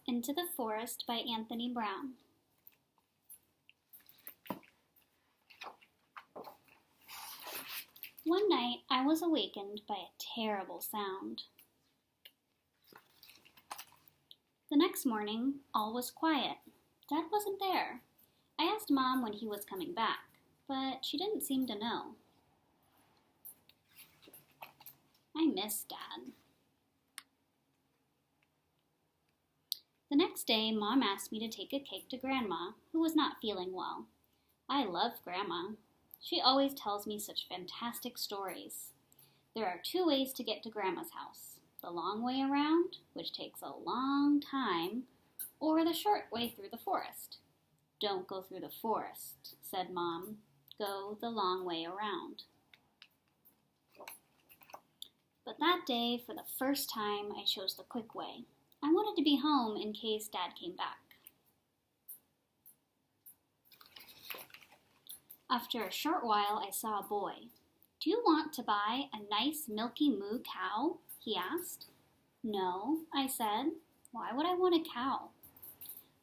Into the Forest by Anthony Browne. One night I was awakened by a terrible sound. The next morning, all was quiet. Dad wasn't there. I asked Mom when he was coming back, but she didn't seem to know. I miss Dad. The next day, Mom asked me to take a cake to Grandma, who was not feeling well. I love Grandma. She always tells me such fantastic stories. There are 2 ways to get to Grandma's house. The long way around, which takes a long time, or the short way through the forest. Don't go through the forest, said Mom. Go the long way around. But that day, for the first time, I chose the quick way. I wanted to be home in case Dad came back. After a short while, I saw a boy. Do you want to buy a nice milky moo cow? He asked. No, I said. Why would I want a cow?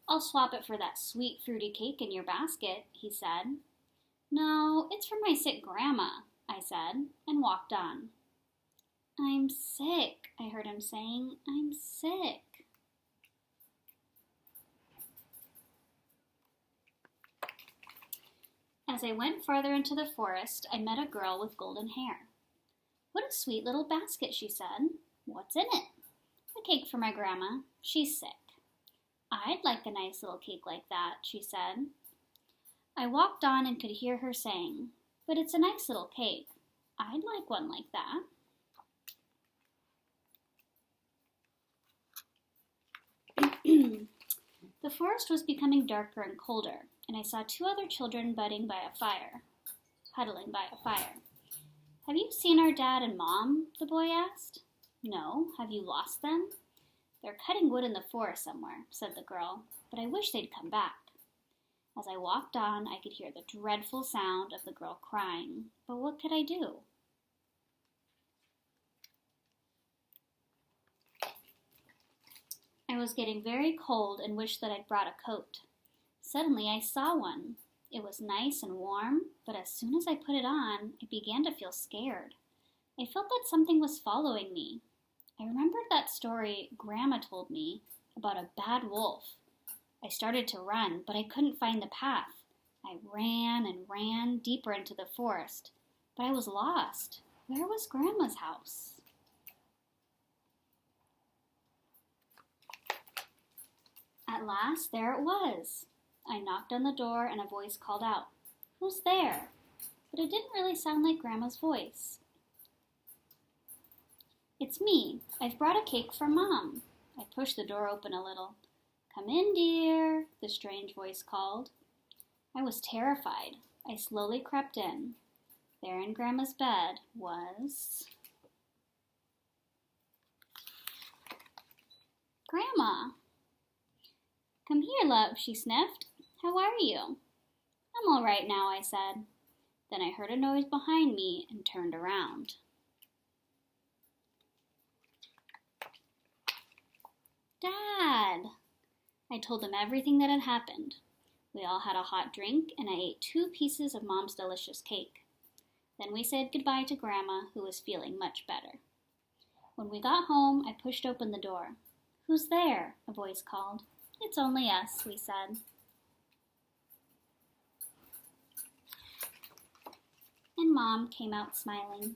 I'll swap it for that sweet fruity cake in your basket, he said. No, it's for my sick grandma, I said, and walked on. I'm sick, I heard him saying. I'm sick. As I went farther into the forest, I met a girl with golden hair. What a sweet little basket, she said. What's in it? A cake for my grandma. She's sick. I'd like a nice little cake like that, she said. I walked on and could hear her saying, but it's a nice little cake. I'd like one like that. The forest was becoming darker and colder, and I saw 2 other children huddling by a fire. Have you seen our Dad and Mom? The boy asked. No, have you lost them? They're cutting wood in the forest somewhere, said the girl, but I wish they'd come back. As I walked on, I could hear the dreadful sound of the girl crying, but what could I do? I was getting very cold and wished that I'd brought a coat. Suddenly I saw one. It was nice and warm, but as soon as I put it on, I began to feel scared. I felt that something was following me. I remembered that story Grandma told me about a bad wolf. I started to run, but I couldn't find the path. I ran and ran deeper into the forest, but I was lost. Where was Grandma's house? At last, there it was. I knocked on the door and a voice called out, "Who's there?" But it didn't really sound like Grandma's voice. It's me. I've brought a cake for Mom. I pushed the door open a little. Come in, dear, the strange voice called. I was terrified. I slowly crept in. There in Grandma's bed was... Grandma! Come here, love, she sniffed. How are you? I'm all right now, I said. Then I heard a noise behind me and turned around. Dad! I told him everything that had happened. We all had a hot drink, and I ate 2 pieces of Mom's delicious cake. Then we said goodbye to Grandma, who was feeling much better. When we got home, I pushed open the door. Who's there? A voice called. It's only us, we said. And Mom came out smiling.